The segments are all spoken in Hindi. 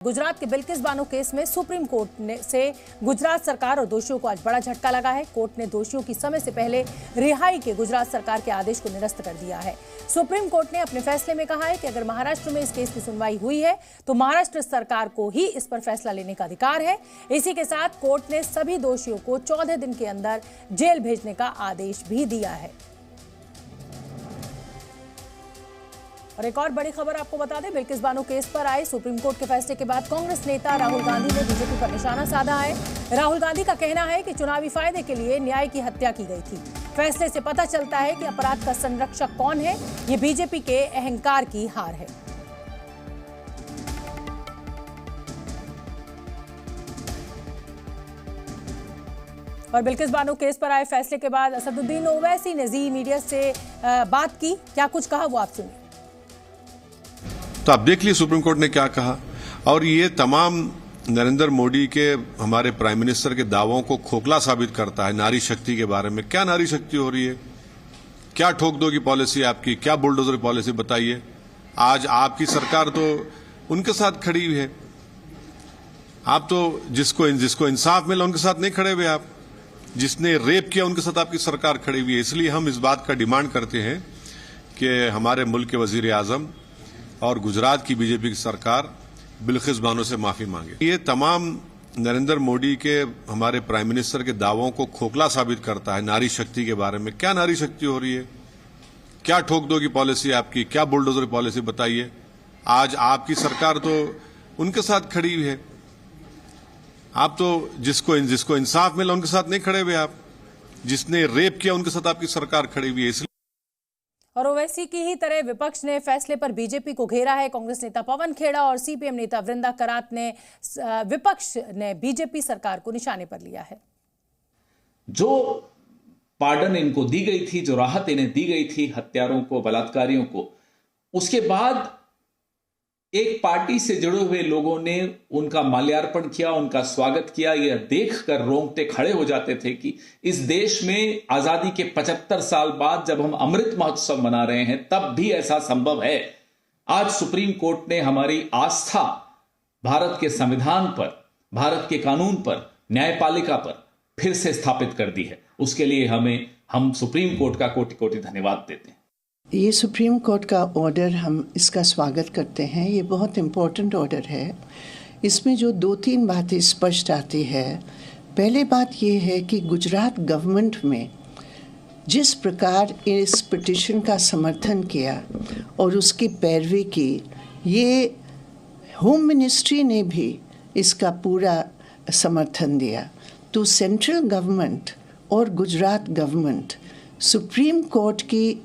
गुजरात के बिल्किस बानो केस में सुप्रीम कोर्ट से गुजरात सरकार और दोषियों को आज बड़ा झटका लगा है। कोर्ट ने दोषियों की समय से पहले रिहाई के गुजरात सरकार के आदेश को निरस्त कर दिया है। सुप्रीम कोर्ट ने अपने फैसले में कहा है कि अगर महाराष्ट्र में इस केस की सुनवाई हुई है तो महाराष्ट्र सरकार को ही इस पर फैसला लेने का अधिकार है। इसी के साथ कोर्ट ने सभी दोषियों को 14 दिन के अंदर जेल भेजने का आदेश भी दिया है। और एक और बड़ी खबर आपको बता दें, बिल्किस बानो केस पर आए सुप्रीम कोर्ट के फैसले के बाद कांग्रेस नेता राहुल गांधी ने बीजेपी पर निशाना साधा है। राहुल गांधी का कहना है कि चुनावी फायदे के लिए न्याय की हत्या की गई थी। फैसले से पता चलता है कि अपराध का संरक्षक कौन है। ये बीजेपी के अहंकार की हार है। और बिल्किस बानो केस पर आए फैसले के बाद असदुद्दीन ओवैसी ने जी मीडिया से बात की। क्या कुछ कहा वो आप सुनिए। तो आप देख लिए सुप्रीम कोर्ट ने क्या कहा, और ये तमाम नरेंद्र मोदी के हमारे प्राइम मिनिस्टर के दावों को खोखला साबित करता है। नारी शक्ति के बारे में क्या नारी शक्ति हो रही है, क्या ठोक दो की पॉलिसी आपकी, क्या बुलडोजर पॉलिसी बताइए। आज आपकी सरकार तो उनके साथ खड़ी हुई है। आप तो जिसको इंसाफ मिला उनके साथ नहीं खड़े हुए, आप जिसने रेप किया उनके साथ आपकी सरकार खड़ी हुई है। इसलिए हम इस बात का डिमांड करते हैं कि हमारे मुल्क के वजीर आजम और गुजरात की बीजेपी की सरकार बिल्किस बानो से माफी मांगे। ये तमाम नरेंद्र मोदी के हमारे प्राइम मिनिस्टर के दावों को खोखला साबित करता है। नारी शक्ति के बारे में क्या नारी शक्ति हो रही है, क्या ठोक दो की पॉलिसी आपकी, क्या बुलडोजर पॉलिसी बताइए। आज आपकी सरकार तो उनके साथ खड़ी हुई है। आप तो जिसको इंसाफ मिला उनके साथ नहीं खड़े हुए, आप जिसने रेप किया उनके साथ आपकी सरकार खड़ी हुई है। इसलिए और ओवैसी की ही तरह विपक्ष ने फैसले पर बीजेपी को घेरा है। कांग्रेस नेता पवन खेड़ा और सीपीएम नेता वृंदा करात ने विपक्ष ने बीजेपी सरकार को निशाने पर लिया है। जो पार्डन इनको दी गई थी, जो राहत इन्हें दी गई थी हत्यारों को, बलात्कारियों को, उसके बाद एक पार्टी से जुड़े हुए लोगों ने उनका माल्यार्पण किया, उनका स्वागत किया। यह देखकर रोंगटे खड़े हो जाते थे कि इस देश में आजादी के 75 साल बाद जब हम अमृत महोत्सव मना रहे हैं तब भी ऐसा संभव है। आज सुप्रीम कोर्ट ने हमारी आस्था भारत के संविधान पर, भारत के कानून पर, न्यायपालिका पर फिर से स्थापित कर दी है। उसके लिए हम सुप्रीम कोर्ट का कोटि कोटि धन्यवाद देते हैं। ये सुप्रीम कोर्ट का ऑर्डर, हम इसका स्वागत करते हैं। ये बहुत इम्पोर्टेंट ऑर्डर है। इसमें जो 2-3 बातें स्पष्ट आती है। पहले बात ये है कि गुजरात गवर्नमेंट में जिस प्रकार इस पिटीशन का समर्थन किया और उसकी पैरवी की, ये होम मिनिस्ट्री ने भी इसका पूरा समर्थन दिया। तो सेंट्रल गवर्नमेंट और गुजरात गवर्नमेंट सुप्रीम कोर्ट की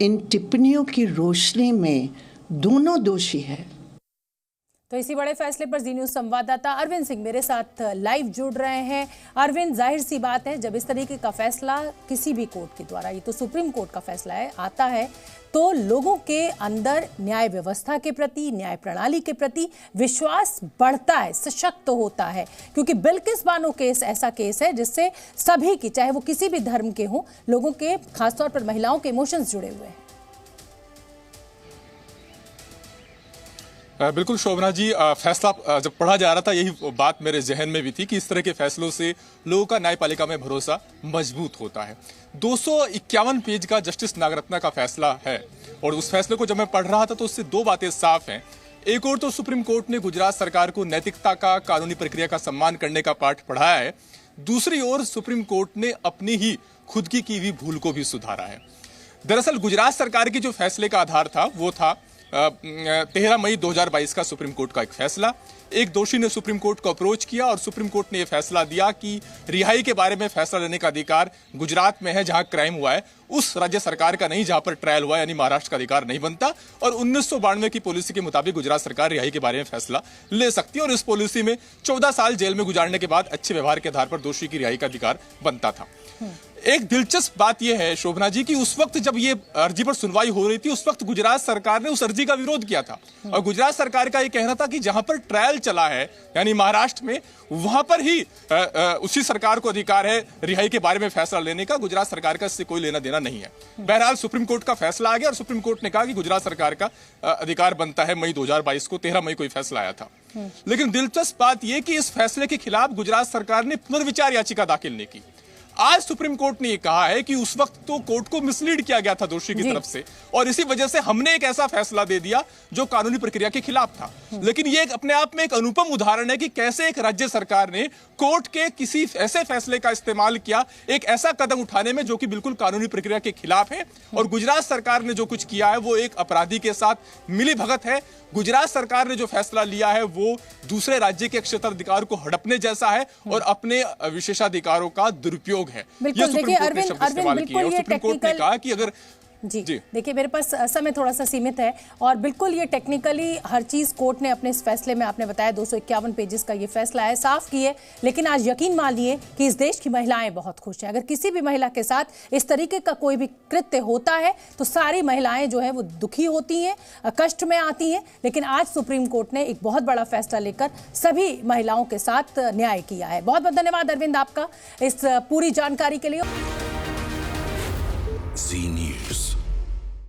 इन टिप्पणियों की रोशनी में दोनों दोषी है। तो इसी बड़े फैसले पर जी न्यूज संवाददाता अरविंद सिंह मेरे साथ लाइव जुड़ रहे हैं। अरविंद, जाहिर सी बात है जब इस तरीके का फैसला किसी भी कोर्ट के द्वारा, ये तो सुप्रीम कोर्ट का फैसला है, आता है तो लोगों के अंदर न्याय व्यवस्था के प्रति, न्याय प्रणाली के प्रति विश्वास बढ़ता है, सशक्त होता है। क्योंकि बिल्किस बानो केस ऐसा केस है जिससे सभी की, चाहे वो किसी भी धर्म के हों, लोगों के, खासतौर पर महिलाओं के इमोशंस जुड़े हुए हैं। बिल्कुल शोभना जी, फैसला जब पढ़ा जा रहा था यही बात मेरे जहन में भी थी कि इस तरह के फैसलों से लोगों का न्यायपालिका में भरोसा मजबूत होता है। 251 पेज का जस्टिस नागरत्ना का फैसला है और उस फैसले को जब मैं पढ़ रहा था तो उससे 2 बातें साफ हैं। एक और तो सुप्रीम कोर्ट ने गुजरात सरकार को नैतिकता का, कानूनी प्रक्रिया का सम्मान करने का पाठ पढ़ाया है। दूसरी ओर सुप्रीम कोर्ट ने अपनी ही खुद की हुई भूल को भी सुधारा है। दरअसल गुजरात सरकार की जो फैसले का आधार था वो था 13 मई 2022 का सुप्रीम कोर्ट का एक फैसला। एक दोषी ने सुप्रीम कोर्ट को अप्रोच किया और सुप्रीम कोर्ट ने यह फैसला दिया कि रिहाई के बारे में फैसला लेने का अधिकार गुजरात में है जहां क्राइम हुआ है, उस राज्य सरकार का नहीं जहां पर ट्रायल हुआ है, यानी महाराष्ट्र का अधिकार नहीं बनता। और 1992 की पॉलिसी के मुताबिक गुजरात सरकार रिहाई के बारे में फैसला ले सकती है और इस पॉलिसी में 14 साल जेल में गुजारने के बाद अच्छे व्यवहार के आधार पर दोषी की रिहाई का अधिकार बनता था। एक दिलचस्प बात यह है शोभना जी कि उस वक्त जब ये अर्जी पर सुनवाई हो रही थी उस वक्त गुजरात सरकार ने उस अर्जी का विरोध किया था और गुजरात सरकार का ये कहना था कि जहां पर ट्रायल चला है यानी महाराष्ट्र में वहां पर ही उसी सरकार को अधिकार है रिहाई के बारे में फैसला लेने का, गुजरात सरकार का इससे कोई लेना देना नहीं है। बहरहाल सुप्रीम कोर्ट का फैसला आ गया और सुप्रीम कोर्ट ने कहा कि गुजरात सरकार का अधिकार बनता है। मई 2022 को 13 मई को फैसला आया था। लेकिन दिलचस्प बात यह कि इस फैसले के खिलाफ गुजरात सरकार ने पुनर्विचार याचिका दाखिल नहीं की। आज सुप्रीम कोर्ट ने यह कहा है कि उस वक्त तो कोर्ट को मिसलीड किया गया था दोषी की तरफ से और इसी वजह से हमने एक ऐसा फैसला दे दिया जो कानूनी प्रक्रिया के खिलाफ था। लेकिन यह अपने आप में एक अनुपम उदाहरण है कि कैसे एक राज्य सरकार ने कोर्ट के किसी ऐसे फैसले का इस्तेमाल किया एक ऐसा कदम उठाने में जो कि बिल्कुल कानूनी प्रक्रिया के खिलाफ है। और गुजरात सरकार ने जो कुछ किया है वो एक अपराधी के साथ मिली भगत है। गुजरात सरकार ने जो फैसला लिया है वो दूसरे राज्य के क्षेत्राधिकार को हड़पने जैसा है और अपने विशेषाधिकारों का दुरुपयोग है। बिल्कुल, देखिए अरविंद बिल्कुल ये सुप्रीम कोर्ट ने कहा कि अगर जी देखिए मेरे पास समय थोड़ा सा सीमित है और बिल्कुल ये टेक्निकली हर चीज़ कोर्ट ने अपने इस फैसले में, आपने बताया 251 पेजेस का ये फैसला है, साफ किए। लेकिन आज यकीन मानिए कि इस देश की महिलाएं बहुत खुश हैं। अगर किसी भी महिला के साथ इस तरीके का कोई भी कृत्य होता है तो सारी महिलाएं जो है वो दुखी होती हैं, कष्ट में आती हैं। लेकिन आज सुप्रीम कोर्ट ने एक बहुत बड़ा फैसला लेकर सभी महिलाओं के साथ न्याय किया है। बहुत बहुत धन्यवाद अरविंद आपका इस पूरी जानकारी के लिए। जी न्यूज़।